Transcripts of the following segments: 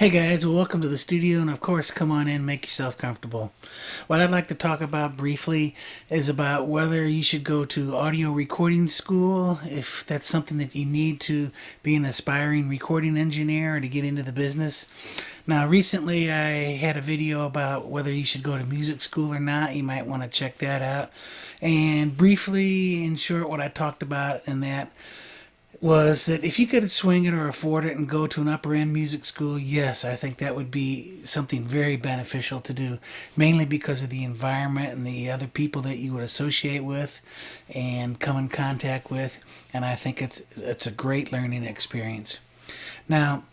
Hey guys, welcome to the studio, and of course, come on in, make yourself comfortable. What I'd like to talk about briefly is about whether you should go to audio recording school, if that's something that you need to be an aspiring recording engineer or to get into the business. Now, recently I had a video about whether you should go to music school or not. You might want to check that out. And briefly, in short, what I talked about in that was that if you could swing it or afford it and go to an upper end music school, yes, I think that would be something very beneficial to do, mainly because of the environment and the other people that you would associate with and come in contact with. And I think it's a great learning experience. Now,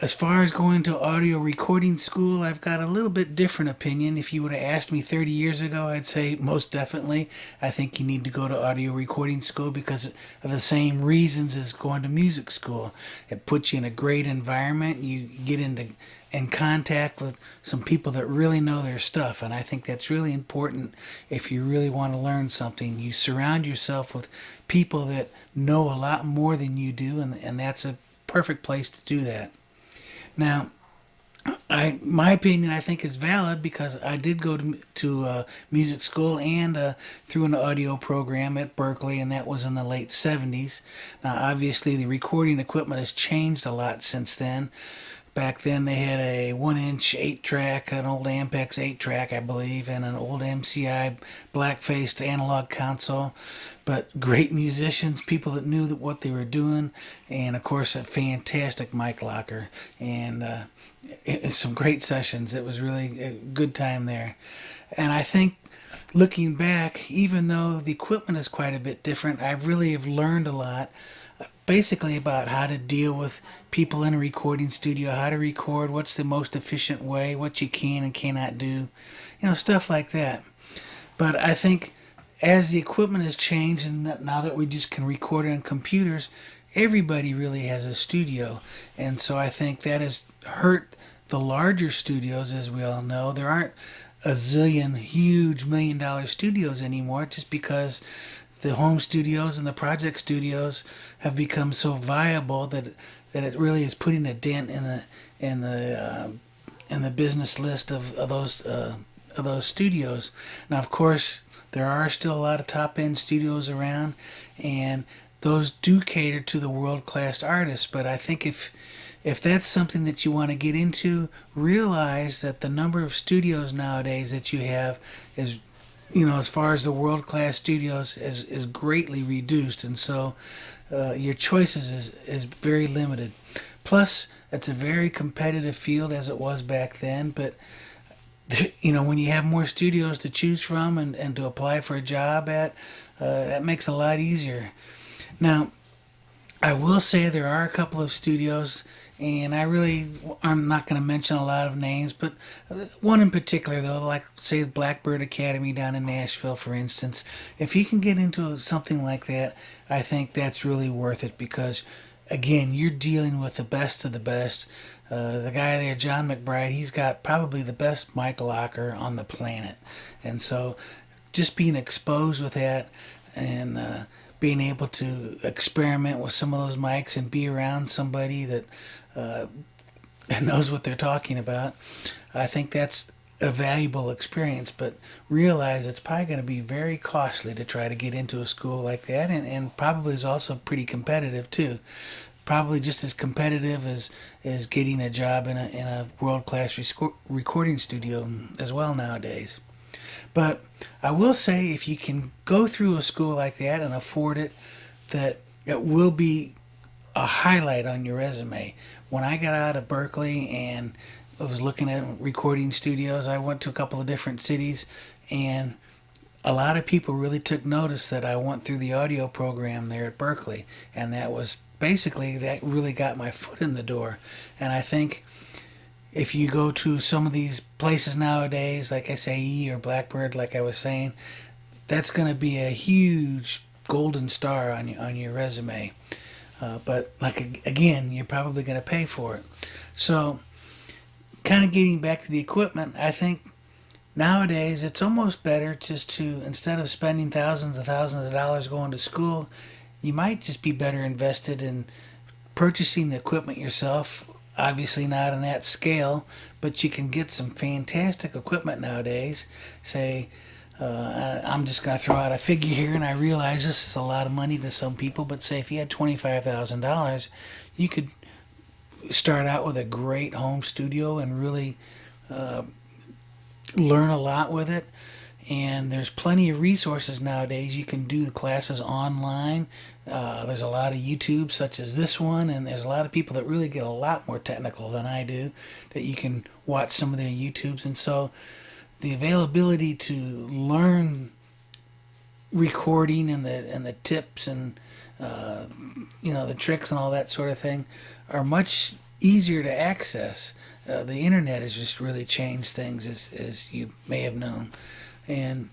as far as going to audio recording school, I've got a little bit different opinion. If you would have asked me 30 years ago, I'd say most definitely. I think you need to go to audio recording school because of the same reasons as going to music school. It puts you in a great environment. You get in contact with some people that really know their stuff, and I think that's really important if you really want to learn something. You surround yourself with people that know a lot more than you do, and that's a perfect place to do that. Now, my opinion I think is valid because I did go to music school and through an audio program at Berkeley, and that was in the late 70s. Now, obviously, the recording equipment has changed a lot since then. Back then, they had a 1-inch 8 track, an old Ampex 8 track, I believe, and an old MCI black faced analog console. But great musicians, people that knew what they were doing, and of course, a fantastic mic locker. And some great sessions. It was really a good time there. And I think looking back, even though the equipment is quite a bit different, I really have learned a lot basically about how to deal with people in a recording studio, how to record, what's the most efficient way, what you can and cannot do, stuff like that. But I think as the equipment has changed and that now that we just can record it on computers, everybody really has a studio. And so I think that has hurt the larger studios, as we all know. There aren't a zillion huge $1 million studios anymore just because the home studios and the project studios have become so viable that it really is putting a dent in the business list of those studios. Now, of course, there are still a lot of top end studios around, and those do cater to the world class artists. But I think if that's something that you want to get into, realize that the number of studios nowadays that you have is, as far as the world class studios, is greatly reduced, and so your choices is very limited. Plus, it's a very competitive field as it was back then, but when you have more studios to choose from and to apply for a job at, that makes it a lot easier. Now, I will say there are a couple of studios, and I'm not going to mention a lot of names, but one in particular, though, like say Blackbird Academy down in Nashville, for instance. If you can get into something like that, I think that's really worth it because, again, you're dealing with the best of the best. The guy there, John McBride, he's got probably the best mic locker on the planet, and so just being exposed with that and being able to experiment with some of those mics and be around somebody that uh, knows what they're talking about, I think that's a valuable experience. But realize it's probably going to be very costly to try to get into a school like that, and probably is also pretty competitive too. Probably just as competitive as getting a job in a world class recording studio as well nowadays. But I will say, if you can go through a school like that and afford it, that it will be a highlight on your resume. When I got out of Berkeley and I was looking at recording studios, I went to a couple of different cities, and a lot of people really took notice that I went through the audio program there at Berkeley, and that really got my foot in the door. And I think if you go to some of these places nowadays, like SAE or Blackbird, like I was saying, that's going to be a huge golden star on your resume. But again, you're probably going to pay for it. So, kind of getting back to the equipment, I think nowadays it's almost better just to, instead of spending thousands of dollars going to school, you might just be better invested in purchasing the equipment yourself Obviously not on that scale, but you can get some fantastic equipment nowadays. Say, I'm just going to throw out a figure here, and I realize this is a lot of money to some people, but say if you had $25,000, you could start out with a great home studio and really learn a lot with it. And there's plenty of resources nowadays. You can do the classes online. There's a lot of YouTube, such as this one, and there's a lot of people that really get a lot more technical than I do, that you can watch some of their YouTubes. And so the availability to learn recording and the tips and the tricks and all that sort of thing are much easier to access. The internet has just really changed things, as you may have known. And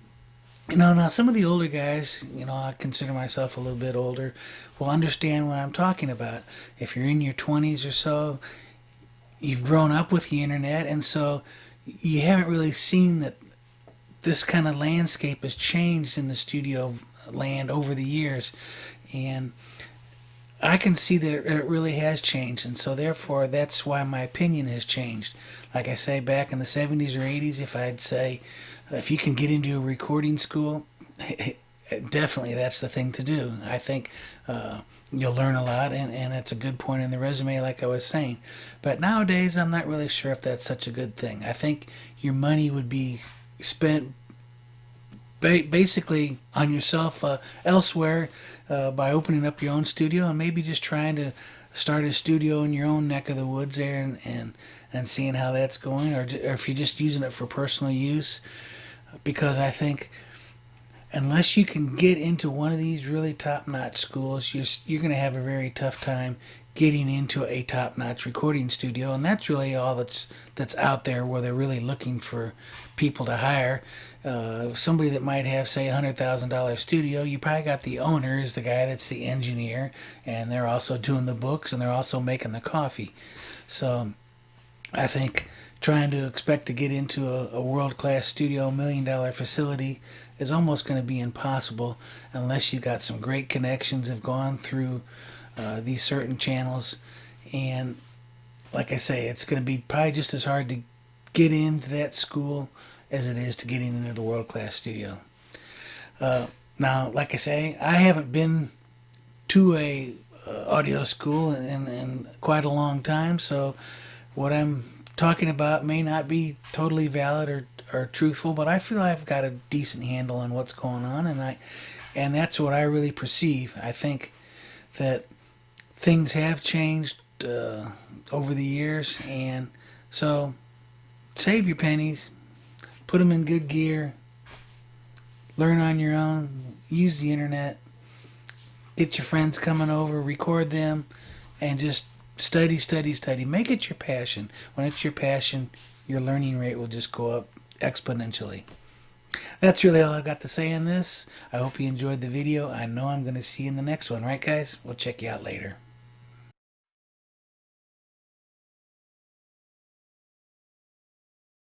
now some of the older guys, I consider myself a little bit older, will understand what I'm talking about. If you're in your 20s or so, you've grown up with the internet, and so you haven't really seen that this kind of landscape has changed in the studio land over the years. And I can see that it really has changed, and so therefore that's why my opinion has changed. Like I say, back in the 70s or 80s, if you can get into a recording school, definitely that's the thing to do. I think you'll learn a lot, and it's a good point in the resume, like I was saying. But nowadays, I'm not really sure if that's such a good thing. I think your money would be spent basically on yourself elsewhere, by opening up your own studio and maybe just trying to start a studio in your own neck of the woods there, and seeing how that's going, or if you're just using it for personal use. Because I think unless you can get into one of these really top-notch schools, you're going to have a very tough time getting into a top-notch recording studio, and that's really all that's out there where they're really looking for people to hire. Somebody that might have, say, $100,000 studio, you probably got the owner is the guy that's the engineer, and they're also doing the books, and they're also making the coffee. So I think trying to expect to get into a world-class studio, $1 million facility is almost going to be impossible unless you've got some great connections, have gone through these certain channels. And like I say, it's going to be probably just as hard to get into that school as it is to getting into the world-class studio. Now, like I say, I haven't been to a audio school in quite a long time, so what I'm talking about may not be totally valid or truthful, but I feel I've got a decent handle on what's going on, and that's what I really perceive. I think that things have changed over the years, and so save your pennies, put them in good gear, learn on your own, use the internet, get your friends coming over, record them, and just study, study, study. Make it your passion. When it's your passion, your learning rate will just go up exponentially. That's really all I've got to say on this. I hope you enjoyed the video. I know I'm going to see you in the next one, right, guys? We'll check you out later.